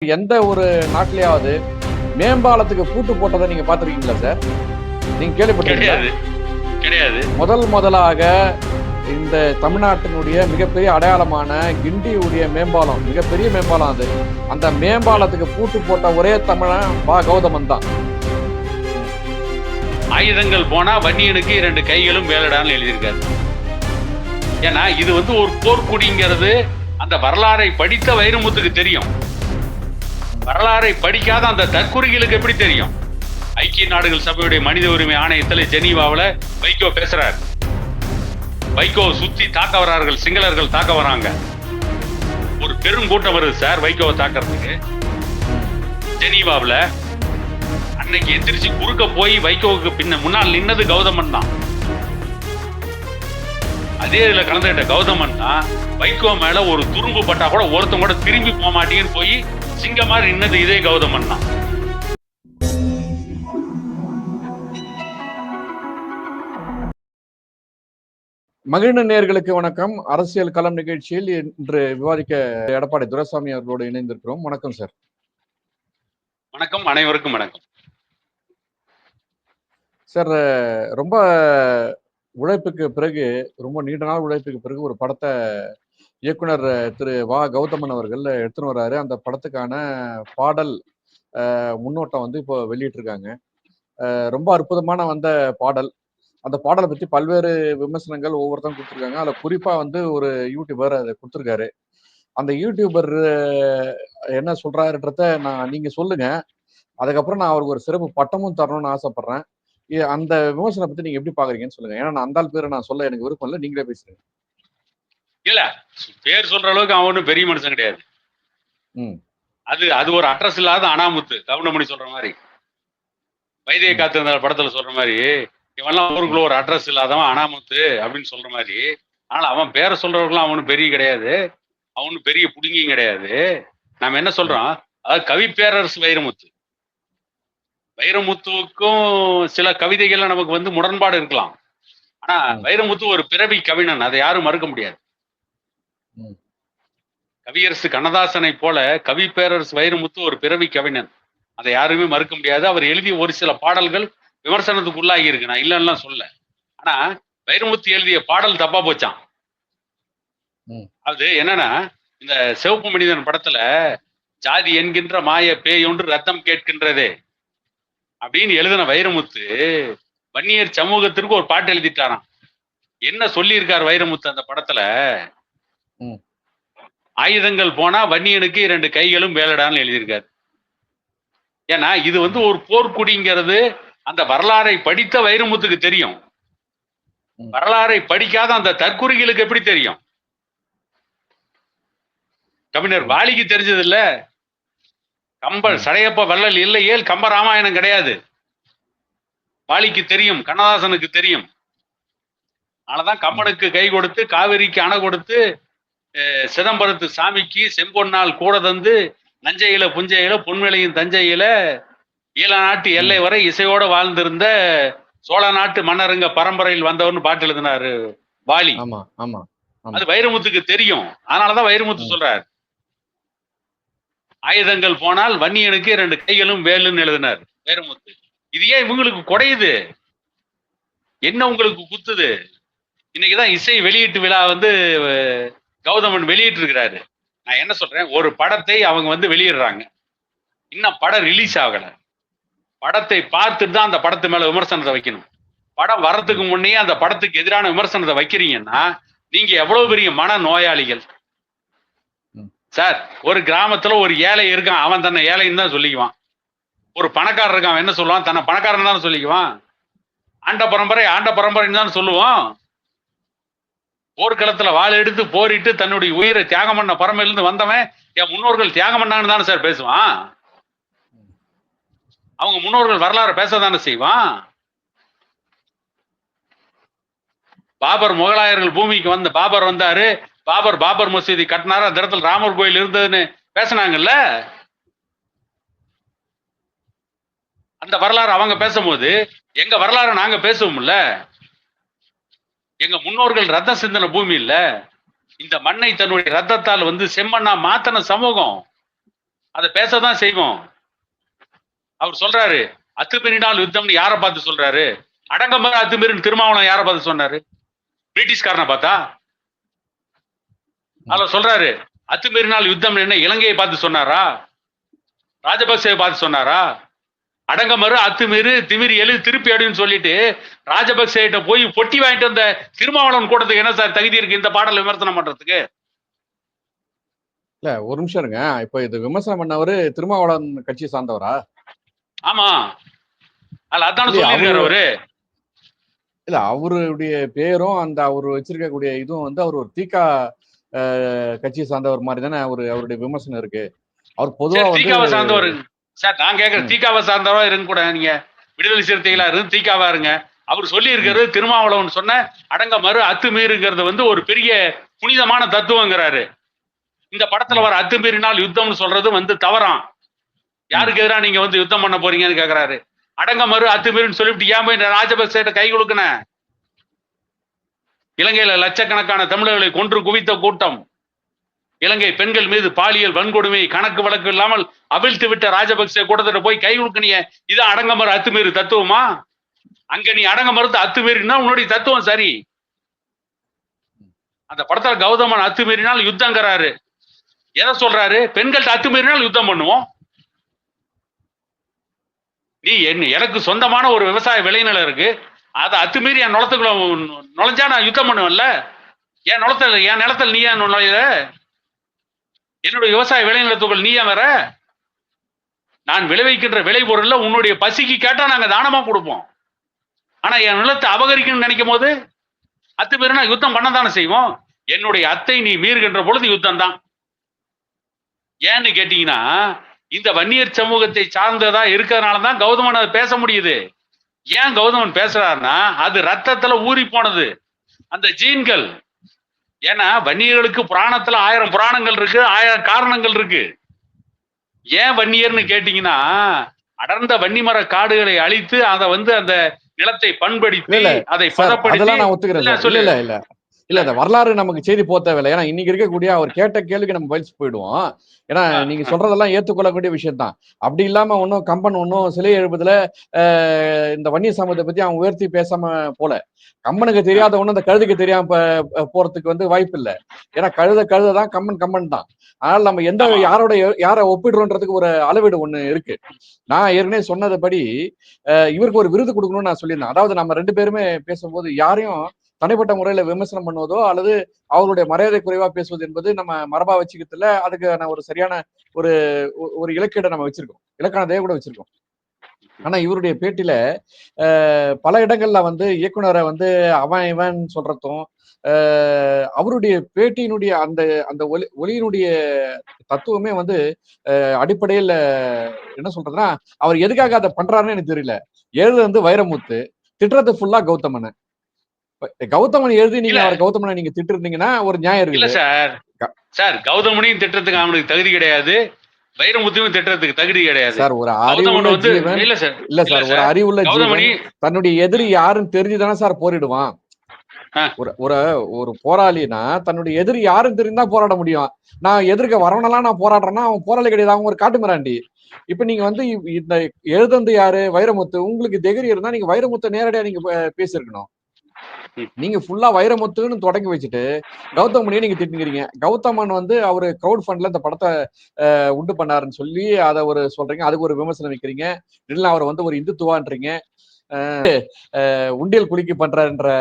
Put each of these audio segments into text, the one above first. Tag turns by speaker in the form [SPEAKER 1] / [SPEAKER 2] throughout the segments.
[SPEAKER 1] எந்த ஒரு நாட்டிலேயாவது மேம்பாலத்துக்கு பூட்டு போட்டதை நீங்க பாத்திருக்கீங்களா சார்? நீங்க கேள்விப்பட்டிருக்கீங்களா?
[SPEAKER 2] கிடையாது.
[SPEAKER 1] முதலாக இந்த தமிழ்நாட்டினுடைய மிகப்பெரிய அடையாளமான கிண்டியுடைய மேம்பாலம், மிகப்பெரிய மேம்பாலம் அது. அந்த மேம்பாலத்துக்கு பூட்டு போட்ட ஒரே தமிழன் வா. கௌதமன் தான்.
[SPEAKER 2] ஆயுதங்கள் போனா வன்னியனுக்கு 2 கைகளும் வேலடான்னு எழுதியிருக்காரு. ஏன்னா இது வந்து ஒரு போர்க்குடிங்கிறது அந்த வரலாறை படித்த வைரமுத்துக்கு தெரியும். வரலாறை படிக்காத அந்த தற்குறிகளுக்கு எப்படி தெரியும்? ஐக்கிய நாடுகள் சபையுடைய மனித உரிமை ஆணையத்தில் ஜெனீவாவில் வைகோ பேசுறார். வைகோ சுத்தி தாக்க வரார்கள், சிங்களர்கள் தாக்க வராங்க. ஒரு பெருங்கூட்டம் வருது சார் வைகோவை தாக்கிறதுக்கு. ஜெனீவாவில் அன்னைக்கு எந்திரிச்சு குறுக்க போய் வைகோவுக்கு முன்னால் நின்னது கௌதமன் தான். அதே இதுல கலந்துகிட்ட கௌதமன் தான் வைகோ மேல ஒரு துரும்பு பட்டா கூட ஒருத்தன் கூட திரும்பி போக மாட்டேன்னு போய் சிங்க மாதிரி நின்னது இதே கௌதமன் தான்.
[SPEAKER 1] மகிழ்ந்த நேயர்களுக்கு வணக்கம். அரசியல் களம் நிகழ்ச்சியில் இன்று விவாதிக்க எடப்பாடி துரைசாமி அவர்களோடு இணைந்திருக்கிறோம். வணக்கம் சார்.
[SPEAKER 2] வணக்கம், அனைவருக்கும் வணக்கம்
[SPEAKER 1] சார். ரொம்ப உழைப்புக்கு பிறகு, ரொம்ப நீண்ட நாள் உழைப்புக்கு பிறகு ஒரு படத்தை இயக்குனர் திரு வா. கௌதமன் அவர்கள் எடுத்துன்னு வர்றாரு. அந்த படத்துக்கான பாடல் முன்னோட்டம் வந்து இப்போ வெளியிட்டிருக்காங்க. ரொம்ப அற்புதமான வந்த பாடல். அந்த பாடலை பற்றி பல்வேறு விமர்சனங்கள் ஒவ்வொருத்தரும் கொடுத்துருக்காங்க. அதில் குறிப்பாக வந்து ஒரு யூடியூபர் அதை கொடுத்துருக்காரு. அந்த யூடியூபர் என்ன சொல்றாருன்றத நீங்க சொல்லுங்க. அதுக்கப்புறம் நான் அவருக்கு ஒரு சிறப்பு பட்டமும் தரணும்னு ஆசைப்படுறேன். அந்த விமர்சனம் பத்தி நீங்க எப்படி பாக்குறீங்கன்னு சொல்லுங்க. ஏன்னா அந்த ஆள் பேரை நான் சொல்ல எனக்கு விருப்பம் இல்லை, நீங்களே பேசுறீங்க.
[SPEAKER 2] இல்ல, பேர் சொல்ற அளவுக்கு அவன் ஒன்றும் பெரிய மனுஷன் கிடையாது. அது ஒரு அட்ரஸ் இல்லாத அனாமுத்து. கவுண்டமணி சொல்ற மாதிரி, வைத்திய காத்திருந்த படத்துல சொல்ற மாதிரி, இவன்லாம் ஊருக்குள்ள ஒரு அட்ரஸ் இல்லாதவன் அனாமுத்து அப்படின்னு சொல்ற மாதிரி. ஆனால் அவன் பேரை சொல்றவர்களும் அவனும் பெரிய கிடையாது, அவனும் பெரிய புடுங்கியும் கிடையாது. நாம என்ன சொல்றோம், அதாவது கவி பேரரசு வைரமுத்து. வைரமுத்துவுக்கும் சில கவிதைகள்ல நமக்கு வந்து முரண்பாடு இருக்கலாம். ஆனா வைரமுத்து ஒரு பிறவி கவிஞன், அதை யாரும் மறுக்க முடியாது. கவியரசு கண்ணதாசனை போல கவி பேரரசு வைரமுத்து ஒரு பிறவி கவிஞன், அதை யாருமே மறுக்க முடியாது. அவர் எழுதிய ஒரு சில பாடல்கள் விமர்சனத்துக்கு உள்ளாகி இருக்கு, நான் இல்லைன்னா சொல்ல. ஆனா வைரமுத்து எழுதிய பாடல் தப்பா போச்சான். அது என்னன்னா, இந்த சிவப்பு மனிதன் படத்துல ஜாதி என்கின்ற மாய பேய் ஒன்று ரத்தம் கேட்கின்றதே அப்படின்னு எழுதின வைரமுத்து வன்னியர் சமூகத்திற்கு ஒரு பாட்டு எழுதிட்டாராம். என்ன சொல்லியிருக்கார் வைரமுத்து அந்த படத்துல? ஆயுதங்கள் போனா வன்னியனுக்கு 2 கைகளும் வேலடான்னு எழுதியிருக்காரு. ஏன்னா இது வந்து ஒரு போர்க்குடிங்கிறது அந்த வரலாறை படித்த வைரமுத்துக்கு தெரியும். வரலாறை படிக்காத அந்த தற்குறிகளுக்கு எப்படி தெரியும்? கவிஞர் வாலிக்கு தெரிஞ்சது இல்ல, கம்பர் சடையப்ப வள்ளல் இல்லையே கம்ப ராமாயணம் கிடையாது. வாலிக்கு தெரியும், கண்ணதாசனுக்கு தெரியும். அதனாலதான் கம்பனுக்கு கை கொடுத்து, காவிரிக்கு அணை கொடுத்து, சிதம்பரத்து சாமிக்கு செம்பொன்னால் கூட தந்து, நஞ்சையில புஞ்சையில பொன்மலையின் தஞ்சையில ஈழ நாட்டு எல்லை வரை இசையோட வாழ்ந்திருந்த சோழ நாட்டு மன்னருங்க பரம்பரையில் வந்தவர்னு பாட்டு எழுதினாரு வாலி. அது வைரமுத்துக்கு தெரியும். அதனாலதான் வைரமுத்து சொல்றாரு, ஆயுதங்கள் போனால் வன்னியனுக்கு 2 கைகளும் வேலுன்னு எழுதினார் வைரமுத்து. இது ஏன் இவங்களுக்கு குறையுது? என்ன உங்களுக்கு குத்துது? இன்னைக்குதான் இசை வெளியீட்டு விழா வந்து கௌதமன் வெளியிட்டு இருக்கிறாரு. நான் என்ன சொல்றேன், ஒரு படத்தை அவங்க வந்து வெளியிடுறாங்க, இன்னும் படம் ரிலீஸ் ஆகல. படத்தை பார்த்துட்டு தான் அந்த படத்து மேல விமர்சனத்தை வைக்கணும். படம் வர்றதுக்கு முன்னே அந்த படத்துக்கு எதிரான விமர்சனத்தை வைக்கிறீங்கன்னா நீங்க எவ்வளவு பெரிய மன நோயாளிகள் சார். ஒரு கிராமத்துல ஒரு ஏழை இருக்கான், அவன் தன்னை ஏழைன்னு தான் சொல்லிக்குவான். ஒரு பணக்காரர் இருக்கான், அவன் என்ன சொல்லுவான், தன்னை பணக்காரன் தான் சொல்லிக்குவான். ஆண்ட பரம்பரைன்னு தான் சொல்லுவான். போர்க்களத்துல வாள் எடுத்து போரிட்டு தன்னுடைய உயிரை தியாகம் பண்ண பரம்பரையிலிருந்து வந்தவன் என் முன்னோர்கள் தியாகம் பண்ணான்னு தானே சார் பேசுவான். அவங்க முன்னோர்கள் வரலாறு பேசதானே செய்வான். பாபர் முகலாயர்கள் பூமிக்கு வந்த பாபர் வந்தாரு, பாபர் மசூதி கட்டினாரு, அந்த இடத்துல ராமர் கோயில் இருந்ததுன்னு பேசினாங்கல்ல. அந்த வரலாறு அவங்க பேசும்போது எங்க வரலாறு நாங்க பேசுவோம்ல. எங்க முன்னோர்கள் ரத்த சிந்தன பூமி இல்ல, இந்த மண்ணை தன்னுடைய ரத்தத்தால் வந்து செம்மண்ணா மாத்தன சமூகம். அதை பேசதான் செய்வோம். அவர் சொல்றாரு அத்துமீறினால் யுத்தம்னு யாரை பார்த்து சொல்றாரு? அடங்கமர அத்துமீறின் திருமாவளவன் யாரை பார்த்து சொன்னாரு? பிரிட்டிஷ்காரனை பார்த்தா? அதுல சொல்றாரு அத்துமீறினால் யுத்தம் என்ன இலங்கையை பார்த்து சொன்னாரா? ராஜபக்சேவை பார்த்து சொன்னாரா? அடங்கமறு அத்துமீறு திமிரி எழு திருப்பி அடின்னு சொல்லிட்டு ராஜபக்சே கிட்ட போய் பொட்டி வாங்கிட்டு வந்த திருமாவளவன் கூட்டத்துக்கு என்ன சார் தகுதி இருக்கு இந்த பாடல் விமர்சனம் பண்றதுக்கு?
[SPEAKER 1] இல்ல ஒரு நிமிஷம் இருங்க. இப்ப இது விமர்சனம் பண்ணவரு திருமாவளவன் கட்சியை சார்ந்தவரா?
[SPEAKER 2] ஆமா, அதுல அதான
[SPEAKER 1] இல்லையா
[SPEAKER 2] சொல்லியிருக்காரு அவரு.
[SPEAKER 1] இல்ல அவருடைய பேரும் அந்த அவர் வச்சிருக்கக்கூடிய இதுவும் வந்து அவர் ஒரு தீகா கட்சியை சார்ந்தவர் மாதிரி தானே அவருடைய விமர்சனம் இருக்கு. அவர் பொதுவா
[SPEAKER 2] சரி,
[SPEAKER 1] வந்து
[SPEAKER 2] தீகாவை சார்ந்தவர் சார். நான் கேட்கறேன், தீகாவை சார்ந்தவரா இருங்க கூட, நீங்க விடுதலை சிறுத்தைகளா இருந்து தீகாவா இருங்க. அவர் சொல்லி இருக்கிறது திருமாவளவன் சொன்ன அடங்கமறு அத்துமீறுங்கிறது வந்து ஒரு பெரிய புனிதமான தத்துவங்கிறாரு. இந்த படத்துல வர அத்துமீறினால் யுத்தம்னு சொல்றது வந்து தவறாம். யாருக்கு எதிராக நீங்க வந்து யுத்தம் பண்ண போறீங்கன்னு கேக்குறாரு. அடங்கமறு அத்துமீறுன்னு சொல்லிவிட்டு ஏன் போய் ராஜபக்சேட்ட கை கொடுக்கன? இலங்கையில லட்சக்கணக்கான தமிழர்களை கொன்று குவித்த கூட்டம், இலங்கை பெண்கள் மீது பாலியல் வன்கொடுமை கணக்கு வழக்கு இல்லாமல் அவிழ்த்து விட்ட ராஜபக்சே கூட்டத்திட்ட போய் கை கொடுக்கணிய, இது அடங்கமறு அத்துமீறு தத்துவமா? அங்க நீ அடங்கமறுத்து அத்துமீறினா உன்னுடைய தத்துவம் சரி. அந்த படத்துல கௌதமன் அத்துமீறினால் யுத்தங்கிறாரு. எதை சொல்றாரு? பெண்கள்ட்ட அத்துமீறினால் யுத்தம் பண்ணுவோம். நீ என்ன, எனக்கு சொந்தமான ஒரு விவசாய விளைநிலம் இருக்கு, அதை அத்துமீறி என் நிலத்துக்குள்ள நுழைஞ்சா நான் யுத்தம் பண்ணுவேன்ல. என் நிலத்தில் நீ ஏன் நுழையிற? என்னுடைய விவசாய விளைநிலத்துக்குள் நீ ஏன் வர? நான் விளைவிக்கின்ற விளை பொருள்ல உன்னுடைய பசிக்கு கேட்டா நாங்க தானமா கொடுப்போம். ஆனா என் நிலத்தை அபகரிக்கணும்னு நினைக்கும் போது அத்துமீறினா யுத்தம் பண்ணதானே செய்வோம். என்னுடைய அத்தை நீ மீறுகின்ற பொழுது யுத்தம் தான். ஏன்னு கேட்டீங்கன்னா இந்த வன்னியர் சமூகத்தை சார்ந்ததா இருக்கிறதுனாலதான் கௌதமன் அதை பேச முடியுது. ஏன் கௌதமன் பேசுறாருன்னா அது ரத்தத்துல ஊறி போனது, அந்த ஜீன்கள். ஏன்னா வன்னியர்களுக்கு புராணத்துல 1000 புராணங்கள் இருக்கு, 1000 காரணங்கள் இருக்கு. ஏன் வன்னியர்னு கேட்டீங்கன்னா அடர்ந்த வன்னிமர காடுகளை அழித்து அதை வந்து அந்த நிலத்தை பண்படுத்தி அதை பதப்படுத்தி.
[SPEAKER 1] நான் ஒத்துக்கிறேன். இல்ல இந்த வரலாறு நமக்கு செய்தி போக தேவையில்லை. ஏன்னா இன்னைக்கு இருக்கக்கூடிய அவர் கேட்ட கேள்விக்கு நம்ம பதில் போயிடுவோம். ஏன்னா நீங்க சொல்றதெல்லாம் ஏத்துக்கொள்ளக்கூடிய விஷயம் தான். அப்படி இல்லாம ஒன்னும் கம்பன் ஒன்னும் சிலை எழுப்புதுல இந்த வன்னிய சமூகத்தை பத்தி அவன் உயர்த்தி பேசாம போல. கம்பனுக்கு தெரியாத ஒண்ணு அந்த கழுதுக்கு தெரியாம போறதுக்கு வந்து வாய்ப்பு இல்லை. ஏன்னா கழுதான், கம்பன் தான். அதனால நம்ம யாரை ஒப்பிடுறோன்றதுக்கு ஒரு அளவீடு ஒண்ணு இருக்கு. நான் ஏற்கனவே சொன்னதுபடி இவருக்கு ஒரு விருது கொடுக்கணும்னு நான் சொல்லியிருந்தேன். அதாவது நம்ம 2 பேருமே பேசும்போது யாரையும் தனிப்பட்ட முறையில விமர்சனம் பண்ணுவதோ அல்லது அவருடைய மரியாதை குறைவா பேசுவது என்பது நம்ம மரபா வச்சுக்கிறதுல அதுக்கு ஒரு சரியான ஒரு இலக்கீடை நம்ம வச்சிருக்கோம், இலக்கணத்தையே கூட வச்சிருக்கோம். ஆனா இவருடைய பேட்டியில பல இடங்கள்ல வந்து இயக்குனரை வந்து அவன் இவன் சொல்றதும் அவருடைய பேட்டியினுடைய அந்த ஒலியினுடைய தத்துவமே வந்து அடிப்படையில் என்ன சொல்றதுன்னா அவர் எதுக்காக அதை பண்றாருன்னு எனக்கு தெரியல. எழுது வந்து வைரமுத்து, திட்டுறது ஃபுல்லா கௌதமன். கௌதமன் எழுதி நீங்க அவர் கௌதமனை நீங்க திட்டிருந்தீங்கன்னா ஒரு நியாயம் இருக்கு.
[SPEAKER 2] இல்ல சார் கௌதமனையும் திட்டத்துக்கு அவனுக்கு தகுதி கிடையாது, வைரமுத்துவையும் திட்டத்துக்கு தகுதி கிடையாது
[SPEAKER 1] சார். ஒரு அறிவுள்ள ஜீவன் இல்ல சார், ஒரு அறிவுள்ள ஜீவன் தன்னுடைய எதிரி யாருன்னு தெரிஞ்சுதானே சார் போரிடுவான். ஒரு போராளினா தன்னுடைய எதிரி யாருன்னு தெரிஞ்சா போராட முடியும். நான் எதிர்க்க வரவனெல்லாம் நான் போராடுறேன்னா அவன் போராளி கிடையாது, அவன் ஒரு காட்டு மிராண்டி. இப்ப நீங்க வந்து இந்த எழுதந்து யாரு? வைரமுத்து. உங்களுக்கு தைரியம் இருந்தா நீங்க வைரமுத்தை நேரடியா நீங்க பேசிருக்கணும். நீங்க ஃபுல்லா வைரமுத்துன்னு தொடங்கி வச்சுட்டு கௌதமனையே நீங்க திட்டுங்கிறீங்க. கௌதமன் வந்து அவரு கிரௌட் ஃபண்ட்ல இந்த படத்தை உண்டு பண்ணாருன்னு சொல்லி அதை சொல்றீங்க, அதுக்கு ஒரு விமர்சனம் வைக்கிறீங்க. இல்ல அவர் வந்து ஒரு இந்துத்துவான்றீங்க, உண்டியல் குலுக்கி பண்றன்ற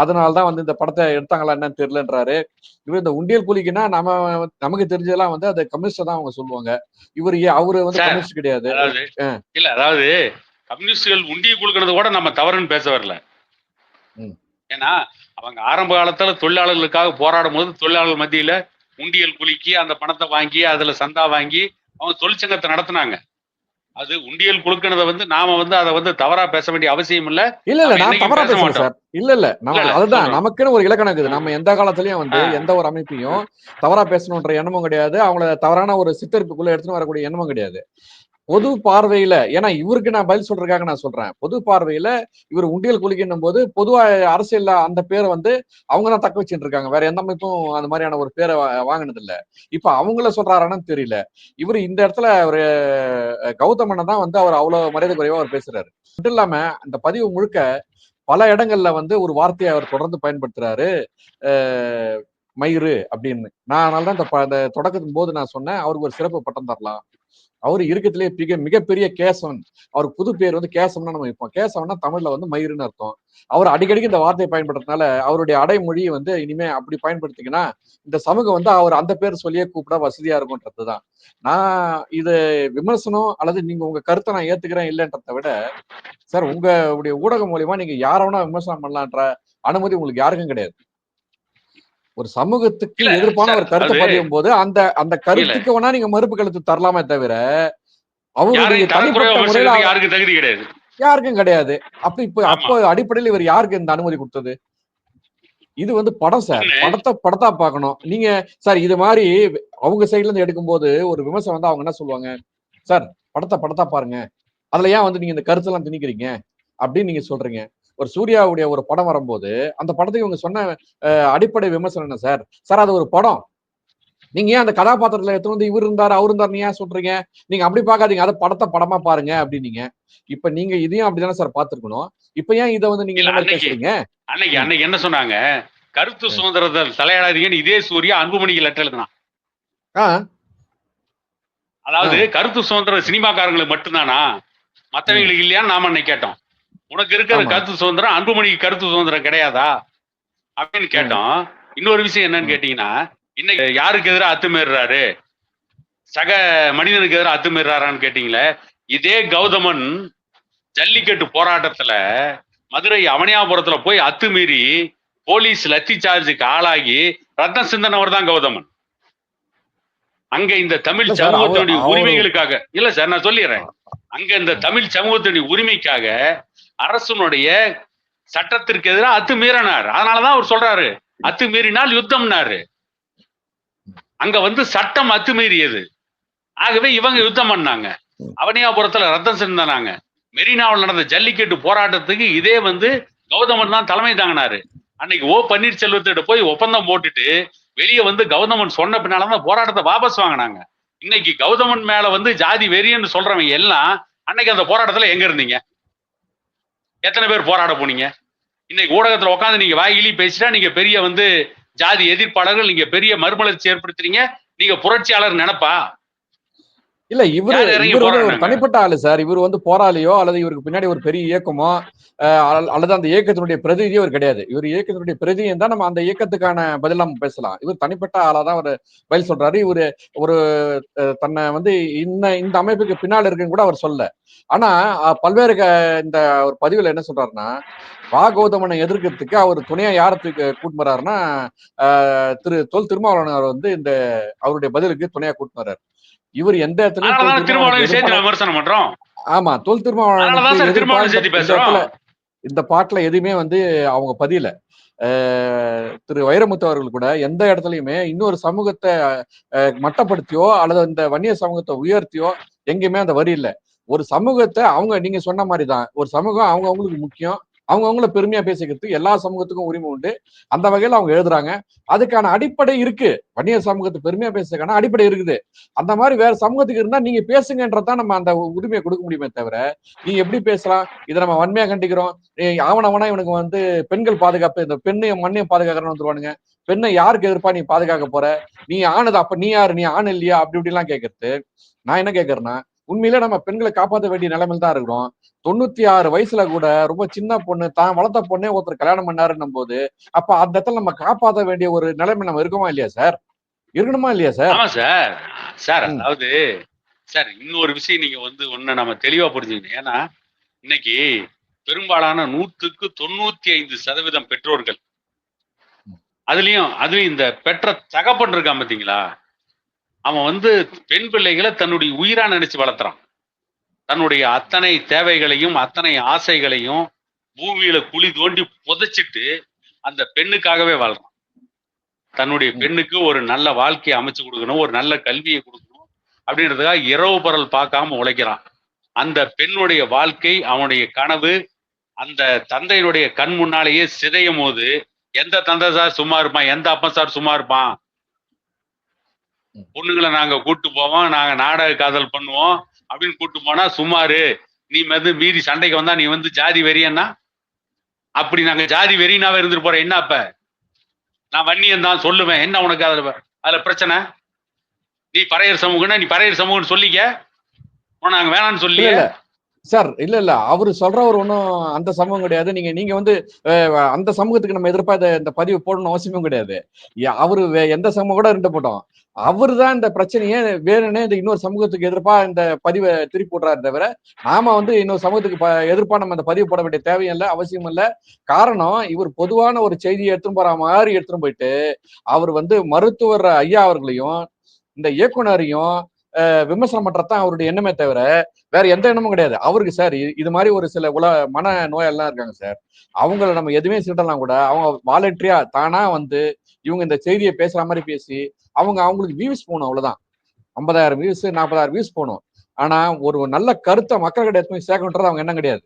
[SPEAKER 1] அதனாலதான் வந்து இந்த படத்தை எடுத்தாங்களா என்னன்னு தெரியலன்றாரு. இவர் இந்த உண்டியல் குலுக்கினா நமக்கு தெரிஞ்சதெல்லாம் வந்து அது கம்யூனிஸ்ட் தான் அவங்க சொல்லுவாங்க. அவரு வந்து கம்யூனிஸ்ட் கிடையாது.
[SPEAKER 2] இல்ல அதாவது கம்யூனிஸ்டுகள் உண்டியல் குலுக்கிறது கூட நம்ம தவறுன்னு பேச வரல. ஏன்னா அவங்க ஆரம்ப காலத்துல தொழிலாளர்களுக்காக போராடும் போது தொழிலாளர்கள் மத்தியில உண்டியல் குலுக்கி அந்த பணத்தை வாங்கி அதுல சந்தா வாங்கி அவங்க தொழிற்சங்கத்தை நடத்தினாங்க. அது உண்டியல் குலுக்கினதை வந்து நாம வந்து அதை வந்து தவறா பேச வேண்டிய அவசியம் இல்ல.
[SPEAKER 1] நான் தவறா பேச மாட்டேன். இல்ல அதுதான் நமக்குன்னு ஒரு இலக்கணம் இருக்குது. நம்ம எந்த காலத்திலயும் வந்து எந்த ஒரு அமைப்பையும் தவறா பேசணும்ன்ற எண்ணமும் கிடையாது, அவங்கள தவறான ஒரு சித்தரிப்புக்குள்ள எடுத்துன்னு வரக்கூடிய எண்ணமும் கிடையாது. பொது பார்வையில, ஏன்னா இவருக்கு நான் பதில் சொல்றதுக்காக நான் சொல்றேன். பொது பார்வையில இவர் உண்டியல் குலுக்கின்னும் போது, பொதுவா அரசியல்ல அந்த பேர வந்து அவங்க தான் தக்க வச்சுட்டு இருக்காங்க. வேற எந்த அமைப்பும் அந்த மாரியான ஒரு பேர வாங்குனது இல்ல. இப்ப அவங்கள சொல்றாரான்னு தெரியல. இவரு இந்த இடத்துல ஒரு கௌதமன தான் வந்து அவர் அவ்வளவு மரியாதை குறைவா அவர் பேசுறாரு. மட்டும் இல்லாம அந்த பதிவு முழுக்க பல இடங்கள்ல வந்து ஒரு வார்த்தையை அவர் தொடர்ந்து பயன்படுத்துறாரு. அ மயிரு அப்படின்னு. நான் அதனால தான் அந்த தொடக்கத்தின் போது நான் சொன்னேன், அவருக்கு ஒரு சிறப்பு பட்டம் தரலாம். அவரு இருக்கத்திலேயே மிகப்பெரிய கேசவன். அவருக்கு புது பேர் வந்து கேசவன்னா நம்ம வைப்போம். கேசவன்னா தமிழ்ல வந்து மயிருன்னு அர்த்தம். அவர் அடிக்கடிக்கு இந்த வார்த்தையை பயன்படுத்துறதுனால, அவருடைய அடைமொழி வந்து இனிமே அப்படி பயன்படுத்திங்கன்னா, இந்த சமூகம் வந்து அவர் அந்த பேர் சொல்லியே கூப்பிட வசதியா இருக்கும்ன்றது தான். நான் இது விமர்சனம் அல்லது நீங்க உங்க கருத்த நான் ஏத்துக்கிறேன் இல்லன்றத விட, சார் உங்களுடைய ஊடகம் மூலியமா நீங்க யார வேணா விமர்சனம் பண்ணலான்ற அனுமதி உங்களுக்கு யாருக்கும் கிடையாது. ஒரு சமூகத்துக்கு
[SPEAKER 2] இல்ல
[SPEAKER 1] எதிர்ப்பான
[SPEAKER 2] சார்,
[SPEAKER 1] ஒரு கருத்த
[SPEAKER 2] அதாவது
[SPEAKER 1] பதியும்போது, அந்த அந்த
[SPEAKER 2] இல்ல
[SPEAKER 1] கருத்துக்கு வேணா நீங்க மறுப்பு கருத்து தரலாமே தவிர, அவருடைய
[SPEAKER 2] யாரையும்
[SPEAKER 1] தனிப்பட்ட
[SPEAKER 2] தரக்குறைவா
[SPEAKER 1] முறையில
[SPEAKER 2] விமர்சிக்கிறதுக்கு யாருக்கும் தகுதி கிடையாது.
[SPEAKER 1] யாருக்கும் கிடையாது. அப்ப இப்ப
[SPEAKER 2] ஆமா.
[SPEAKER 1] அப்ப அடிப்படையில இவர் யாருக்கு இந்த அனுமதி குடுத்தது? இது வந்து படம் சார்.
[SPEAKER 2] ஒண்ணு
[SPEAKER 1] படத்தா பார்க்கணும். நீங்க சார் இது மாரி அவங்க சைடுல இருந்து எடுக்கும்போது ஒரு விமர்சனம் வந்தா அவங்க என்ன சொல்லுவாங்க? "சார் படத்தா பாருங்க. அதுல ஏன் வந்து நீங்க இந்த கருத்தெல்லாம் திணிக்கிறீங்க?" அப்படின்னு நீங்க சொல்றீங்க. ஒரு சூர்யாவுடைய ஒரு படம் வரும்போது, அந்த படத்துக்கு இவங்க சொன்ன அடிப்படை விமர்சனம் என்ன சார்? சார் அது ஒரு படம். நீங்க ஏன் அந்த கதாபாத்திரத்துல எடுத்துட்டு வந்து இவரு இருந்தாரு, அவரு இருந்தாருன்னு ஏன் சொல்றீங்க? நீங்க அப்படி பார்க்காதீங்க. அத படமா பாருங்க அப்டின்னீங்க. இப்ப நீங்க இதையும் அப்படிதானே சார் பார்த்திருக்கணும். இப்ப ஏன் இத வந்து நீங்க
[SPEAKER 2] இல்ல
[SPEAKER 1] இந்த மாரி
[SPEAKER 2] அன்னைக்கு
[SPEAKER 1] பேசுறீங்க?
[SPEAKER 2] அன்னைக்கு
[SPEAKER 1] ம்.
[SPEAKER 2] அன்னைக்கு என்ன சொன்னாங்க? கருத்து
[SPEAKER 1] ம்.
[SPEAKER 2] சுதந்திரத்தில் தலையிடாதீங்கன்னு இதே சூர்யா அன்புமணிக்கு லெட்டர் எழுதினான்.
[SPEAKER 1] ஆ, ஆ.
[SPEAKER 2] அதாவது கருத்து சுதந்திரம் சினிமாக்காரங்களுக்கு மட்டும்தானா?
[SPEAKER 1] ம்.
[SPEAKER 2] மத்தவங்களுக்கு இல்லையான்னு நாம அன்னைக்கு கேட்டோம். உனக்கு இருக்கிற
[SPEAKER 1] ஆமா.
[SPEAKER 2] கருத்து சுதந்திரம் அன்புமணிக்கு கருத்து சுதந்திரம் கிடையாதா? அப்படின்னு
[SPEAKER 1] ம்.
[SPEAKER 2] கேட்டோம். இன்னொரு விஷயம் என்னன்னு
[SPEAKER 1] ம்.
[SPEAKER 2] கேட்டீங்கன்னா, இன்னைக்கு யாருக்கு எதிரா அத்துமீறுறாரு? சக மனிதனுக்கு எதிரா அத்துமீறுறாரான்னு கேட்டீங்களே, இதே கௌதமன் ஜல்லிக்கட்டு போராட்டத்துல மதுரை அவனியாபுரத்துல போய் அத்துமீறி போலீஸ் லத்தி சார்ஜுக்கு ஆளாகி ரத்தம் சிந்தனவர் தான் கௌதமன். அங்க இந்த தமிழ்
[SPEAKER 1] இல்ல சார்
[SPEAKER 2] சமூகத்தினுடைய
[SPEAKER 1] அவரு
[SPEAKER 2] உரிமைகளுக்காக இல்ல சார் நான் சொல்லிடுறேன். அங்க இந்த
[SPEAKER 1] ம்.
[SPEAKER 2] தமிழ் சமூகத்தினுடைய உரிமைக்காக அரசனுடைய சட்டத்திற்கு எதிராக அத்துமீறினார். அதனாலதான் அவர் சொல்றாரு அத்துமீறினால் யுத்தம்னாரு. அங்க வந்து சட்டம் அத்துமீறியது. ஆகவே இவங்க யுத்தம் பண்ணாங்க.
[SPEAKER 1] ம்.
[SPEAKER 2] அவனியாபுரத்துல ரத்தம் சிந்தினாங்க. மெரினாவில் நடந்த ஜல்லிக்கட்டு போராட்டத்துக்கு இதே வந்து கௌதமன் தான் தலைமை தாங்கினாரு. அன்னைக்கு ஓ பன்னீர்செல்வத்திட்ட போய் ஒப்பந்தம் போட்டுட்டு வெளியே வந்து கௌதமன் சொன்ன பின்னாலதான் போராட்டத்தை வாபஸ் வாங்கினாங்க. இன்னைக்கு கௌதமன் மேல வந்து ஜாதி வெறியன்னு சொல்றவங்க எல்லாம் அன்னைக்கு அந்த போராட்டத்துல எங்க இருந்தீங்க? எத்தனை பேர் போராட போனீங்க? இன்னைக்கு ஊடகத்துல உட்காந்து நீங்க வாயிலி பேசிட்டா நீங்க பெரிய வந்து ஜாதி எதிர்ப்பாளர்கள், நீங்க பெரிய மறுமலர்ச்சி ஏற்படுத்துறீங்க, நீங்க புரட்சியாளர் நினைப்பா?
[SPEAKER 1] இல்ல இவரு
[SPEAKER 2] யார் இறங்கி
[SPEAKER 1] இவரு வந்து ஒரு
[SPEAKER 2] போராடினாங்க?
[SPEAKER 1] தனிப்பட்ட ஆளு சார். இவரு வந்து போராளியோ அல்லது இவருக்கு பின்னாடி ஒரு பெரிய இயக்கமோ, அல்லது அந்த இயக்கத்தினுடைய பிரதிநிதியோ இவர் கிடையாது. இவர் இயக்கத்தினுடைய பிரதிநிதி இருந்தா நம்ம அந்த இயக்கத்துக்கான பதில் நம்ம பேசலாம். இவர் தனிப்பட்ட ஆளா தான் அவரு பதில் சொல்றாரு. இவரு ஒரு தன்னை வந்து இந்த அமைப்புக்கு பின்னால இருக்குன்னு கூட அவர் சொல்லல. ஆனா பல்வேறு இந்த ஒரு பதிவுல என்ன சொல்றாருன்னா, கௌதமனை எதிர்க்கிறதுக்கு அவர் துணையா யார கூட்டின்னு வர்றாருன்னா, தொல் திருமாவளவன் வந்து இந்த அவருடைய பதிலுக்கு துணையா கூட்டின்னு வர்றாரு. இவர் எந்த இடத்துலயும் தொல்
[SPEAKER 2] அதனாலதான்
[SPEAKER 1] திருமாவளவனுக்கு
[SPEAKER 2] திருமாவளவன் சேர்த்து
[SPEAKER 1] எதிர்ப்பா
[SPEAKER 2] நான் விமர்சனம் பண்றோம்.
[SPEAKER 1] ஆமா. தொல் திருமாவளவனுக்கு
[SPEAKER 2] அதனாலதான் சார்
[SPEAKER 1] எதிர்ப்பா
[SPEAKER 2] திருமாவளவன்
[SPEAKER 1] இந்த
[SPEAKER 2] சேர்த்து
[SPEAKER 1] இந்த
[SPEAKER 2] பேசுறோம்.
[SPEAKER 1] இடத்துல இந்த பாட்டுல எதுவுமே வந்து அவங்க பதியல. அ திரு வைரமுத்து அவர்கள் கூட எந்த இடத்துலயுமே இன்னொரு சமூகத்த மட்டப்படுத்தியோ அல்லது இந்த வன்னியர் சமூகத்த உயர்த்தியோ எங்கேயுமே அந்த வரி இல்ல. ஒரு சமூகத்த அவங்க நீங்க சொன்ன மாரி தான். ஒரு சமூகம் அவங்க அவங்களுக்கு முக்கியம். அவங்க அவங்கள பெருமையா பேசிக்கிறதுக்கு எல்லா சமூகத்துக்கும் உரிமை உண்டு. அந்த வகையில அவங்க எழுதுறாங்க. அதுக்கான அடிப்படை இருக்கு. வன்னியர் சமூகத்த பெருமையா பேசுறதுக்கான அடிப்படை இருக்குது. அந்த மாரி வேற சமூகத்துக்கு இருந்தா நீங்க பேசுங்கன்றது தான் நம்ம அந்த உரிமைய குடுக்க முடியுமே தவிர, நீங்க எப்படி பேசலாம்? இத நம்ம வன்மையா கண்டிக்கிறோம். அவனா இவனுக்கு வந்து பெண்கள் பாதுகாப்பு இந்த பெண்ணையும் மண்ணையும் பாதுகாக்கிறன்னு வந்துருவானுங்க. பெண்ணை யாருக்கு எதிர்ப்பா நீ பாதுகாக்க போற? நீ ஆணுது அப்ப நீ யாரு? நீ ஆண் இல்லையா? அப்படி இப்படிலாம் கேட்கறது. நான் என்ன கேட்கிறேன்னா, உண்மையிலே நம்ம பெண்கள காப்பாத்த வேண்டிய நிலைமையில தான் இருக்கிறோம். 96 வயசுல கூட ரொம்ப சின்ன பொண்ணு, தான் வளர்த்த பொண்ணே ஒருத்தர் கல்யாணம் பண்ணாருன்னும்போது, அப்ப அந்த இடத்துல நம்ம காப்பாத்த வேண்டிய ஒரு நிலைமையில நம்ம இருக்கோமா இல்லையா சார்? இருக்கணுமா இல்லையா சார்?
[SPEAKER 2] ஆமா சார். சார்
[SPEAKER 1] ம்.
[SPEAKER 2] அதாவது சார் இன்னொரு விஷயம் நீங்க வந்து ஒண்ணு நம்ம தெளிவா புரிஞ்சுக்கணும். ஏன்னா இன்னைக்கு பெரும்பாலான 100க்கு 95% பெற்றோர்கள் அதுலயும் இந்த பெற்ற தகப்பன் இருக்கான் பாத்தீங்களா? அவன் வந்து பெண் பிள்ளைகளை தன்னுடைய உயிரா நினைச்சு வளர்த்துறான். தன்னுடைய அத்தனை தேவைகளையும் அத்தனை ஆசைகளையும் பூமியில குழி தோண்டி புதைச்சிட்டு அந்த பெண்ணுக்காகவே வாழ்றான். தன்னுடைய
[SPEAKER 1] ம்.
[SPEAKER 2] பெண்ணுக்கு ஒரு நல்ல வாழ்க்கையை அமைச்சு கொடுக்கணும், ஒரு நல்ல கல்வியை கொடுக்கணும், அப்படின்றதுக்காக இரவு பகல் பார்க்காம உழைக்கிறான். அந்த பெண்ணுடைய வாழ்க்கை, அவனுடைய கனவு அந்த தந்தையினுடைய கண் முன்னாலேயே சிதையும் போது எந்த தந்தை சார் சும்மா இருப்பான், எந்த அப்பன் சார் சும்மா இருப்பான்? பொண்ணுங்களை நாங்க கூட்டு போவோம், நாங்க நாடக காதல் பண்ணுவோம் அப்படின்னு கூட்டு போனா சும்மாரு, நீ வந்து மீறி சண்டைக்கு வந்தா நீ வந்து ஜாதி வெறியன்னா, அப்படி நாங்க ஜாதி வெறினாவே இருந்துட்டு போறேன். என்ன அப்ப நான் வன்னியன் தான் சொல்லுவேன், என்ன உனக்கு அதுல பிரச்சனை? நீ பறையர் சமூகம்னா நீ பறையர் சமூகம்னு சொல்லிக்க, நாங்க வேணாம்னு
[SPEAKER 1] இல்ல
[SPEAKER 2] சொல்லிய.
[SPEAKER 1] இல்ல சார், இல்ல அவரு சொல்றவர் ஒன்றும் அந்த சமூகம் கிடையாது. நீங்க வந்து அந்த சமூகத்துக்கு நம்ம எதிர்ப்பா இந்த பதிவு போடணும் அவசியமும் கிடையாது. அவரு எந்த சமூகம் கூட இருந்துட்டு போட்டோம். அவரு தான் இந்த பிரச்சனையை வேணும்னே இந்த இன்னொரு சமூகத்துக்கு எதிர்ப்பா இந்த பதிவை திருப்பி போடுறாரு தவிர, நாம வந்து இன்னொரு சமூகத்துக்கு எதிர்ப்பா நம்ம இந்த பதிவு போட வேண்டிய தேவையும் இல்லை, அவசியம் இல்லை. காரணம், இவர் பொதுவான ஒரு செய்தியை எடுத்துன்னு போற மாதிரி எடுத்துன்னு போயிட்டு அவர் வந்து மருத்துவர் ஐயா அவர்களையும் இந்த இயக்குனரையும் விமர்சனம் பண்றதுதான் அவருடைய எண்ணமே தவிர வேற எந்த எண்ணமும் கிடையாது. அவருக்கு சார் இது மாதிரி ஒரு சில மன நோயெல்லாம் இருக்காங்க சார். அவங்கள நம்ம எதுவுமே சொல்லலாம் கூட, அவங்க வாலண்டரியா தானா வந்து இவங்க இந்த செய்தியை பேசுற மாதிரி பேசி அவங்களுக்கு வியூஸ் போகணும், அவ்வளவுதான். 50,000 வியூஸ் 40,000 வியூஸ் போகணும். ஆனா ஒரு நல்ல கருத்தை மக்கள்கிட்ட எடுத்து சேர்க்கணுன்றது அவங்க எண்ணம் கிடையாது.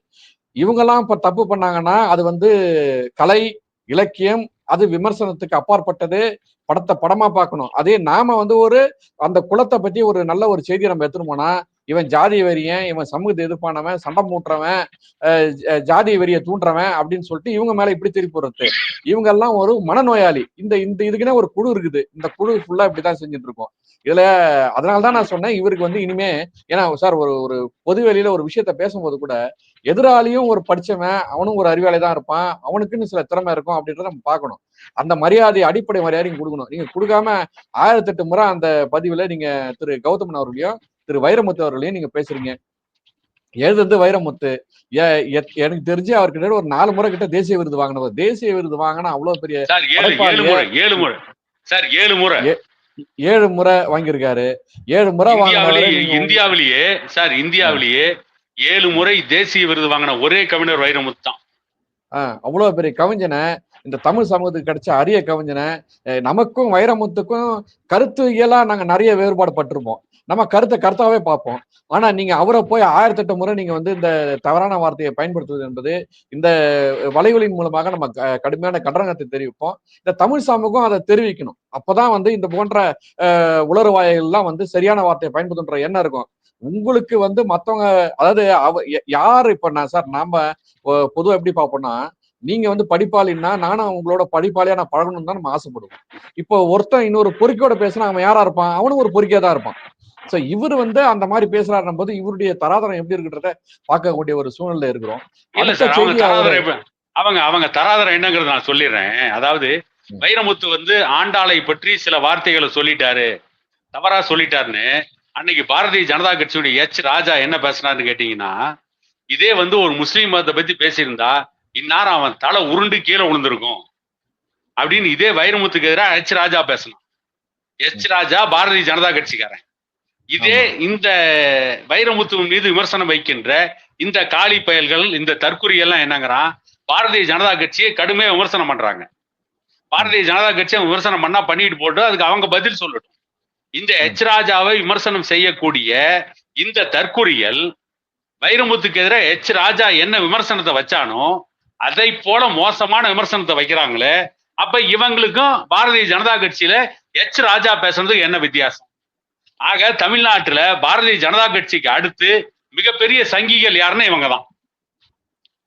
[SPEAKER 1] இவங்கெல்லாம் இப்ப தப்பு பண்ணாங்கன்னா அது வந்து கலை இலக்கியம், அது விமர்சனத்துக்கு அப்பாற்பட்டது. படத்தை படமா பார்க்கணும். அதே நாம வந்து அந்த குலத்தை பத்தி ஒரு நல்ல ஒரு செய்தியை நம்ம எடுத்துட்டு போனா, இவன் ஜாதி வெறியன், இவன் சமூகத்தை எதிர்ப்பானவன், சண்டை மூட்டுறவன், ஜாதி வெறியை தூண்டுறவன் அப்படின்னு சொல்லிட்டு இவங்க மேல இப்படி திருப்பி போடுறது. இவங்க எல்லாம் ஒரு மனநோயாளி. இந்த இதுக்குன்னே ஒரு குழு இருக்குது. இந்த குழு ஃபுல்லா இப்படிதான் செஞ்சுட்டு இருக்கோம். இதுல அதனாலதான் நான் சொன்னேன், இவருக்கு வந்து இனிமே, ஏன்னா சார் ஒரு பொது வெளியில ஒரு விஷயத்த பேசும்போது கூட எதிராளியும் ஒரு படிச்சவன், அவனும் ஒரு அறிவாளி தான் இருப்பான், அவனுக்குன்னு சில திறமை இருக்கும் அப்படின்றத நம்ம பார்க்கணும். அந்த மரியாதை, அடிப்படை மரியாதையும் கொடுக்கணும். நீங்க கொடுக்காம 1008 முறை அந்த பதிவுல நீங்க திரு கௌதமன் அவர்களையும் திரு வைரமுத்து அவர்களையும் நீங்க பேசுறீங்க. எழுதுறது வைரமுத்து. எனக்கு தெரிஞ்சு அவர்கிட்ட ஒரு 4 முறை கிட்ட தேசிய விருது வாங்கினவர். தேசிய விருது வாங்கினா அவ்வளவு பெரிய
[SPEAKER 2] சார் 7 முறை சார் 7 முறை
[SPEAKER 1] 7 முறை வாங்கியிருக்காரு. 7 முறை
[SPEAKER 2] இந்தியாவிலேயே சார் இந்தியாவிலேயே 7 முறை தேசிய விருது வாங்கின ஒரே கவிஞர் வைரமுத்து தான்.
[SPEAKER 1] அவ்வளவு பெரிய கவிஞனை, இந்த தமிழ் சமூகத்துக்கு கிடைச்ச அரிய கவிஞனை, நமக்கும் வைரமுத்துக்கும் கருத்து இயலா நாங்க நிறைய வேறுபாடு பட்டிருப்போம். நம்ம கருத்தாவே பார்ப்போம். ஆனா நீங்க அவரை போய் 1008 முறை நீங்க வந்து இந்த தவறான வார்த்தையை பயன்படுத்துவது என்பது இந்த வலைகளின் மூலமாக நம்ம கடுமையான கண்டனத்தை தெரிவிப்போம். இந்த தமிழ் சமூகம் அதை தெரிவிக்கணும். அப்பதான் வந்து இந்த போன்ற உளறுவாய்கள்லாம் வந்து சரியான வார்த்தையை பயன்படுத்துன்ற எண்ணம் இருக்கும். உங்களுக்கு வந்து மத்தவங்க, அதாவது யாரு இப்ப நாம பொதுவா எப்படி பார்ப்போம்னா, நீங்க வந்து படிப்பாளின்னா நானும் உங்களோட படிப்பாளியா நான் பழகணும்னு தான் நம்ம ஆசைப்படுவோம். இப்போ ஒருத்தன் இன்னொரு பொறுக்கியோட பேசினா அவன் யாரா இருப்பான்? அவனும் ஒரு பொறுக்கியா தான் இருப்பான். சோ இவர் வந்து அந்த மாதிரி பேசுறாருன்னும் போது இவருடைய தராதரம் எப்படி இருக்குன்றத பார்க்கக்கூடிய ஒரு சூழ்நிலை இருக்கிறோம்.
[SPEAKER 2] அவங்க தராதரம் என்னங்கிறது நான் சொல்லிடுறேன். அதாவது வைரமுத்து வந்து ஆண்டாளை பற்றி சில வார்த்தைகளை சொல்லிட்டாரு, தவறா சொல்லிட்டாருன்னு அன்னைக்கு பாரதிய ஜனதா கட்சியுடைய ராஜா என்ன பேசினாருன்னு கேட்டீங்கன்னா, இதே வந்து ஒரு முஸ்லீம் மதத்தை பத்தி பேசியிருந்தா இந்நேரம் அவன் தலை உருண்டு கீழே விழுந்திருக்கும் அப்படின்னு இதே வைரமுத்துக்கு எதிராக ராஜா பேசணும். ராஜா பாரதிய ஜனதா கட்சிக்காரன். இதே இந்த வைரமுத்து மீது விமர்சனம் வைக்கின்ற இந்த காலி பயல்கள், இந்த தற்குறி எல்லாம் என்னங்கிறான், பாரதிய ஜனதா கட்சியை கடுமையா விமர்சனம் பண்றாங்க. பாரதிய ஜனதா கட்சியை விமர்சனம் பண்ணா பண்ணிட்டு போட்டு அதுக்கு அவங்க பதில் சொல்லட்டும். இந்த ராஜாவை விமர்சனம் செய்யக்கூடிய இந்த தற்குறிகள் வைரமுத்துக்கு எதிராக ராஜா என்ன விமர்சனத்தை வச்சானோ அதை போல மோசமான விமர்சனத்தை வைக்கிறாங்களே, அப்ப இவங்களுக்கும் பாரதிய ஜனதா கட்சியில ராஜா பேசுறதுக்கு என்ன வித்தியாசம்? ஆக தமிழ்நாட்டுல பாரதிய ஜனதா கட்சிக்கு அடுத்து மிகப்பெரிய சங்கிகள் யாருன்னா இவங்க தான்,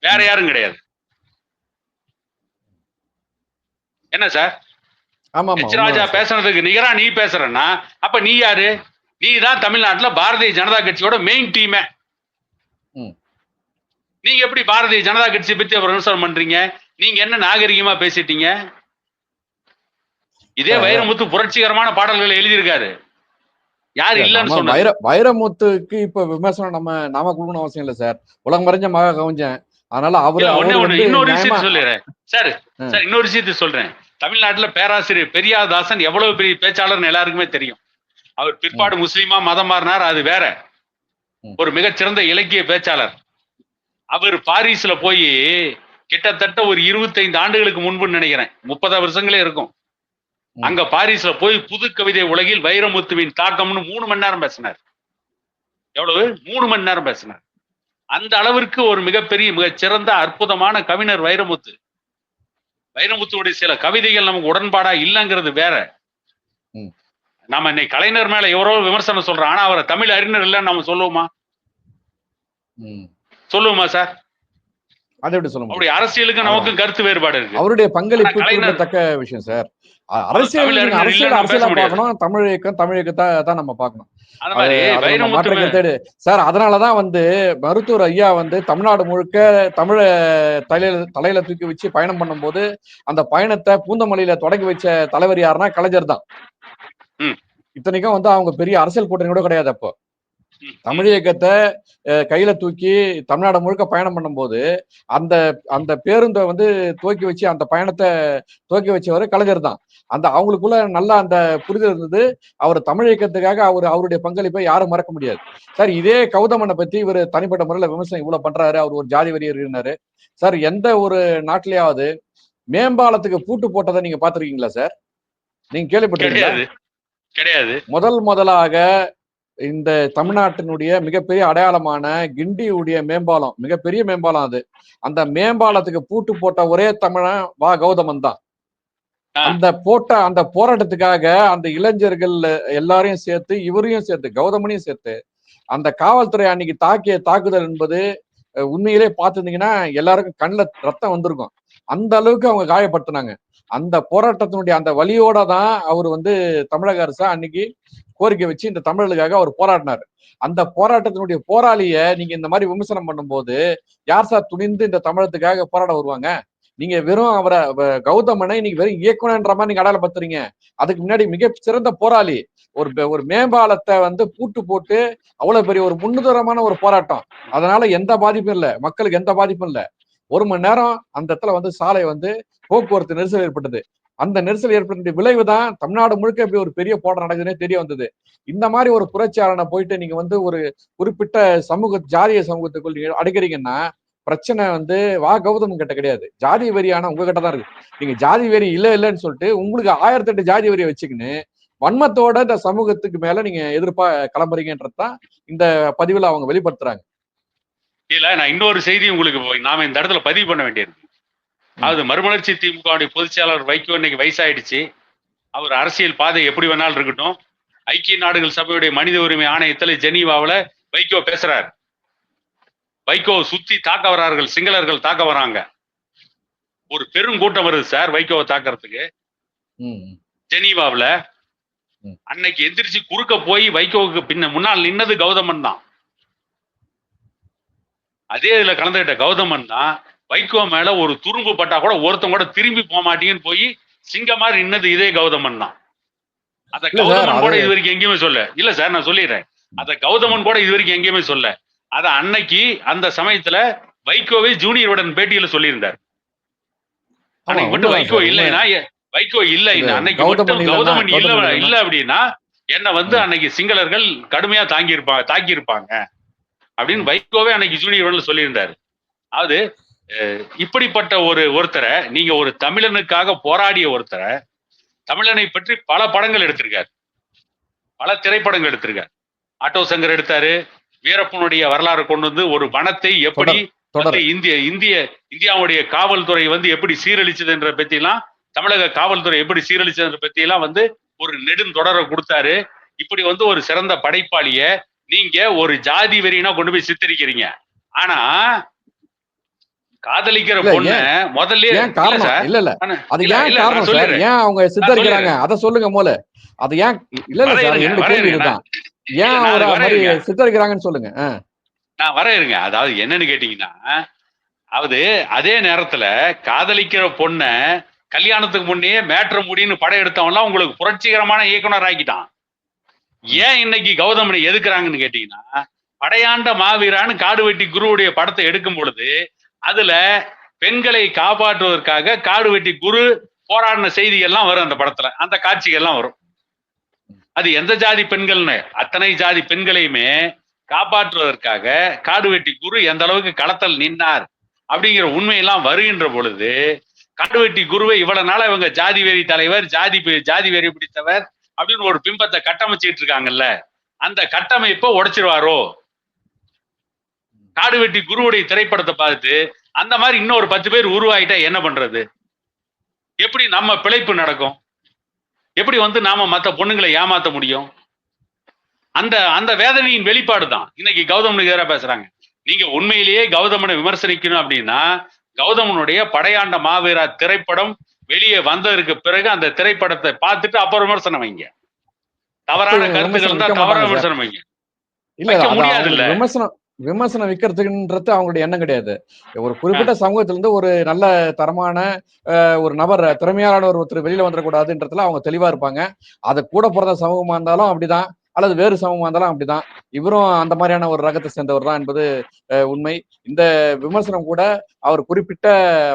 [SPEAKER 2] வேற யாரும் கிடையாது. என்ன சார், ராஜா பேசுறதுக்கு நிகரா நீ பேசுறன்னா அப்ப நீ யாரு? நீ தான் தமிழ்நாட்டுல பாரதிய ஜனதா கட்சியோட மெயின் டீமே. நீங்க எப்படி பாரதிய ஜனதா கட்சி பத்தி விமர்சனம் பண்றீங்க? நீங்க என்ன நாகரிகமா பேசிட்டீங்க? இதே வைரமுத்து புரட்சிகரமான பாடல்களை எழுதியிருக்காரு. யாரு இல்லன்னு சொன்னாங்க?
[SPEAKER 1] வைரமுத்துக்கு இப்ப விமர்சனம் நாம கொடுக்கணும் அவசியம் இல்ல சார். உலகம் மறைஞ்ச மகா கவிஞன். அதனால
[SPEAKER 2] இன்னொரு விஷயத்தை சொல்லிடுறேன் சார். இன்னொரு விஷயத்தை சொல்றேன். தமிழ்நாட்டுல பேராசிரியர் பெரியாதாசன் எவ்வளவு பெரிய பேச்சாளர்னு எல்லாருக்குமே தெரியும். அவர் பிற்பாடு முஸ்லீமா மதம் மாறினார், அது வேற. ஒரு மிகச்சிறந்த இலக்கிய பேச்சாளர். அவர் பாரிஸ்ல போய் கிட்டத்தட்ட ஒரு 25 ஆண்டுகளுக்கு முன்பு நினைக்கிறேன், 30 வருஷங்களே இருக்கும், அங்க பாரிஸ்ல போய் புது கவிதை உலகில் வைரமுத்துவின் தாக்கம்னு 3 மணி நேரம் பேசினார். எவ்வளவு? 3 மணி நேரம் பேசினார். அந்த அளவிற்கு ஒரு மிகப்பெரிய மிகச்சிறந்த அற்புதமான கவிஞர் வைரமுத்து. வைரமுத்துடைய சில கவிதைகள் நமக்கு உடன்பாடா இல்லைங்கிறது வேற. நம்ம இன்னைக்கு கலைஞர் மேல எவரோ விமர்சனம் சொல்றோம். ஆனா அவரை தமிழ் அறிஞர் இல்லைன்னு நம்ம சொல்லுவோமா? சொல்லுவோமா சார்?
[SPEAKER 1] அதை எப்படி சொல்ல முடியும்?
[SPEAKER 2] அவருடைய அரசியலுக்கு நமக்கும் கருத்து வேறுபாடு இருக்கு.
[SPEAKER 1] அவருடைய பங்களிப்பு குறிப்பிடத்தக்க விஷயம் சார். அரசியல் அரசியலா பார்க்கணும், தமிழ் இயக்கத்தை தான் நம்ம பார்க்கணும். சார் அதனாலதான் மருத்துவர் ஐயா தமிழ்நாடு முழுக்க தமிழ தலையில தூக்கி வச்சு பயணம் பண்ணும் போது அந்த பயணத்தை பூந்தமல்லியில தொடங்கி வச்ச தலைவர் யாருன்னா கலைஞர் தான். இத்தனைக்கும் அவங்க பெரிய அரசியல் கூட்டணி கூட கிடையாது. அப்போ தமிழ் இயக்கத்தை கையில தூக்கி தமிழ்நாடு முழுக்க பயணம் பண்ணும்போது அந்த அந்த பேருந்தை துவக்கி வச்சு அந்த பயணத்தை துவக்கி வச்சவர் கலைஞர் தான். அவங்களுக்குள்ள நல்லா அந்த புரிதல் இருந்தது. அவர் தமிழ் இயக்கத்துக்காக அவருடைய பங்களிப்பை யாரும் மறக்க முடியாது. சார் இதே கௌதமனை பத்தி இவர் தனிப்பட்ட முறையில விமர்சனம் இவ்வளவு பண்றாரு. அவர் ஒரு ஜாதி வெறியர் இருந்தாரு சார். எந்த ஒரு நாட்டிலேயாவது மேம்பாலத்துக்கு பூட்டு போட்டதை நீங்க பாத்திருக்கீங்களா சார்? நீங்க கேள்விப்பட்டிருக்கீங்களா?
[SPEAKER 2] கிடையாது.
[SPEAKER 1] முதலாக இந்த தமிழ்நாட்டினுடைய மிகப்பெரிய அடையாளமான கிண்டியுடைய மேம்பாலம், மிகப்பெரிய மேம்பாலம் அது. அந்த மேம்பாலத்துக்கு பூட்டு போட்ட ஒரே தமிழன் வா கௌதமன் தான். அந்த போராட்டத்துக்காக அந்த இளைஞர்கள் எல்லாரையும் சேர்த்து இவரையும் சேர்த்து கௌதமனையும் சேர்த்து அந்த காவல்துறை அன்னைக்கு தாக்கிய தாக்குதல் என்பது உண்மையிலே பார்த்துருந்தீங்கன்னா எல்லாருக்கும் கண்ணுல ரத்தம் வந்திருக்கும். அந்த அளவுக்கு அவங்க காயப்படுத்தினாங்க. அந்த போராட்டத்தினுடைய அந்த வலியோட தான் அவர் தமிழக அரசா அன்னைக்கு கோரிக்கை வச்சு இந்த தமிழர்களுக்காக அவர் போராடினார். அந்த போராட்டத்தினுடைய போராளிய நீங்க இந்த மாதிரி விமர்சனம் பண்ணும்போது யார் சார் துணிந்து இந்த தமிழத்துக்காக போராட வருவாங்க? நீங்க வெறும் அவரை கௌதமனை நீங்க வெறும் இயக்குனன்ற மாதிரி நீங்க அடையாளப்படுத்துறீங்க. அதுக்கு முன்னாடி மிக சிறந்த போராளி. ஒரு மேம்பாலத்தை பூட்டு போட்டு அவ்வளவு பெரிய ஒரு முன்னுதாரணமான ஒரு போராட்டம். அதனால எந்த பாதிப்பும் இல்லை, மக்களுக்கு எந்த பாதிப்பும் இல்லை. 1 மணி நேரம் அந்த இடத்துல சாலை போக்குவரத்து நெரிசல் ஏற்பட்டது. அந்த நெரிசல் ஏற்பட்ட விளைவு தான் தமிழ்நாடு முழுக்க இப்படி ஒரு பெரிய போராட்டம் நடக்குதுன்னே தெரிய வந்தது. இந்த மாதிரி ஒரு புரட்சியாளனை போயிட்டு நீங்க ஒரு குறிப்பிட்ட ஜாதிய சமூகத்துக்குள் நீங்க அடைக்கிறீங்கன்னா பிரச்சனை வா கௌதம் கிட்ட கிடையாது, ஜாதி வெறியான உங்ககிட்ட தான் இருக்கு. நீங்க ஜாதி வெறி இல்லைன்னு சொல்லிட்டு உங்களுக்கு 1008 ஜாதி வெறியை வச்சுக்கின்னு வன்மத்தோட இந்த சமூகத்துக்கு மேல நீங்க எதிர்ப்பா கிளம்புறீங்கன்றதுதான் இந்த பதிவுல அவங்க வெளிப்படுத்துறாங்க.
[SPEAKER 2] இல்ல நான் இன்னொரு செய்தி உங்களுக்கு நாம இந்த இடத்துல பதிவு பண்ண வேண்டியிருக்கு. அது மறுமலர்ச்சி திமுக பொதுச் செயலாளர் வைகோ இன்னைக்கு வயசாயிடுச்சு. அவர் அரசியல் பாதை எப்படி வேணாலும் இருக்கட்டும். ஐக்கிய நாடுகள் சபையுடைய மனித உரிமை ஆணையத்தில் ஜெனீவாவில் வைகோ பேசுறாரு. வைகோ சுத்தி தாக்க வரார்கள், சிங்களர்கள் தாக்க வராங்க. ஒரு பெருங்கூட்டம் வருது சார் வைகோவை தாக்கிறதுக்கு. ஜெனீவாவில் அன்னைக்கு எந்திரிச்சு குறுக்க போய் வைகோவுக்கு முன்னால் நின்னது கௌதமன் தான். அதே இதுல கலந்துகிட்ட கௌதமன் தான் வைகோ மேல ஒரு துரும்பு பட்டா கூட ஒருத்தன் கூட திரும்பி போக மாட்டீங்கன்னு போய் சிங்க மாதிரி நின்னது இதே கௌதமன் தான். அத கௌதமன் கூட இது வரைக்கும் எங்கேயுமே சொல்ல. இல்ல சார் நான் சொல்லிடுறேன். அத கௌதமன் கூட இது வரைக்கும் எங்கேயுமே சொல்ல. அத அன்னைக்கு அந்த சமயத்துல வைகோவே ஜூனியருடன் பேட்டியில சொல்லியிருந்தார். அன்னைக்கு மட்டும் வைகோ இல்லைன்னா அன்னைக்கு மட்டும் கௌதமன் இல்ல அப்படின்னா என்ன அன்னைக்கு சிங்களர்கள் கடுமையா தாக்கியிருப்பாங்க அப்படின்னு வைகோவே அன்னைக்கு ஜூனியருடன் சொல்லியிருந்தாரு. அது இப்படிப்பட்ட ஒருத்தரை நீங்க ஒரு தமிழனுக்காக போராடிய ஒருத்தரை, தமிழனை பற்றி பல படங்கள் எடுத்திருக்காரு, பல திரைப்படங்கள் எடுத்திருக்காரு. ஆட்டோ சங்கர் எடுத்தாரு. வீரப்பனுடைய வரலாறு கொண்டு ஒரு வனத்தை எப்படி இந்தியாவுடைய காவல்துறை எப்படி சீரழிச்சது என்ற பத்தி எல்லாம், தமிழக காவல்துறை எப்படி சீரழிச்சது என்ற பத்தி எல்லாம் ஒரு நெடுந்தொடரை கொடுத்தாரு. இப்படி ஒரு சிறந்த படைப்பாளிய நீங்க ஒரு ஜாதி வெறினா கொண்டு போய் சித்தரிக்கிறீங்க. ஆனா காதலிக்கிற பொண்ணு முதல்ல
[SPEAKER 1] அவங்க சித்தரிக்கிறாங்க அத சொல்லுங்க போல. அது ஏன் இல்ல சார் என்னோட கேள்வி இதுதான். ஏன் அவரை சித்தரிக்கிறாங்கன்னு சொல்லுங்க.
[SPEAKER 2] நான் வர இருங்க. அதாவது என்னன்னு கேட்டீங்கன்னா, அதே நேரத்துல காதலிக்கிற பொண்ண கல்யாணத்துக்கு முன்னே மேட்ரு முடின்னு படம் எடுத்தவன்லாம் உங்களுக்கு புரட்சிகரமான இயக்குனர் ஆக்கிட்டான். ஏன் இன்னைக்கு கௌதமனை எதுக்குறாங்கன்னு கேட்டீங்கன்னா, படையாண்ட மாவீரான்னு காடுவெட்டி குருவுடைய படத்தை எடுக்கும் பொழுது அதுல பெண்களை காப்பாற்றுவதற்காக காடுவெட்டி குரு போராடின செய்திகள்லாம் வரும் அந்த படத்துல, அந்த காட்சிகள்லாம் வரும். அது எந்த ஜாதி பெண்கள்னு அத்தனை ஜாதி பெண்களையுமே காப்பாற்றுவதற்காக காடுவெட்டி குரு எந்த அளவுக்கு களத்தில் நின்னார் அப்படிங்கிற உண்மையெல்லாம் வருகின்ற பொழுது காடுவெட்டி குருவை இவ்வளவு நாளா இவங்க ஜாதி வெறி தலைவர், ஜாதி வெறி பிடித்தவர் அப்படின்னு ஒரு பிம்பத்தை கட்டமைச்சிட்டு இருக்காங்கல்ல, அந்த கட்டமைப்பை உடைச்சிருவாரோ? காடுவெட்டி குருவுடைய திரைப்படத்தை பார்த்து அந்த மாதிரி இன்னொரு 10 பேர் உருவாயிட்டா என்ன பண்றது? எப்படி நம்ம பிழைப்பு நடக்கும்? எப்படி நாம மத்த பொண்ணுங்களை ஏமாத்த முடியும்? அந்த அந்த வேதனையின் வெளிப்பாடு தான் இன்னைக்கு கௌதமனுக்கு எதிராக பேசுறாங்க. நீங்க உண்மையிலேயே கௌதமனை விமர்சனிக்கணும் அப்படின்னா, கௌதமனுடைய படையாண்ட மாவீரா திரைப்படம் வெளியே வந்ததற்கு பிறகு அந்த திரைப்படத்தை பார்த்துட்டு அப்புறம் விமர்சனம் வைங்க. தவறான கருத்துக்கள் இருந்தா தவறான விமர்சனம் வைங்க. வைக்க முடியாது இல்ல.
[SPEAKER 1] விமர்சனம் விற்கிறதுன்றது அவங்களுடைய எண்ணம் கிடையாது. ஒரு குறிப்பிட்ட சமூகத்திலிருந்து ஒரு நல்ல தரமான ஒரு நபர், திறமையான ஒருத்தர் வெளியில வந்துடக்கூடாதுன்றதுல அவங்க தெளிவா இருப்பாங்க. அது கூட பிறந்த சமூகமா இருந்தாலும் அப்படிதான், அல்லது வேறு சமூகமா இருந்தாலும் அப்படிதான். இவரும் அந்த மாதிரியான ஒரு ரகத்தை சேர்ந்தவர் தான் என்பது உண்மை. இந்த விமர்சனம் கூட அவர் குறிப்பிட்ட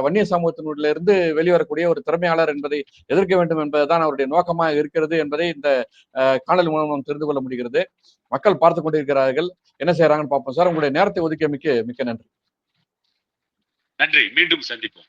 [SPEAKER 1] வன்னிய சமூகத்தினுள்ள இருந்து வெளிவரக்கூடிய ஒரு திறமையாளர் என்பதை எதிர்க்க வேண்டும் என்பதுதான் அவருடைய நோக்கமாக இருக்கிறது என்பதை இந்த காணொலி மூலம் நாம் தெரிந்து கொள்ள முடிகிறது. மக்கள் பார்த்து கொண்டிருக்கிறார்கள், என்ன செய்யறாங்கன்னு பார்ப்போம். சார், உங்களுடைய நேரத்தை ஒதுக்கியமைக்கு மிக்க நன்றி.
[SPEAKER 2] நன்றி. மீண்டும் சந்திப்போம்.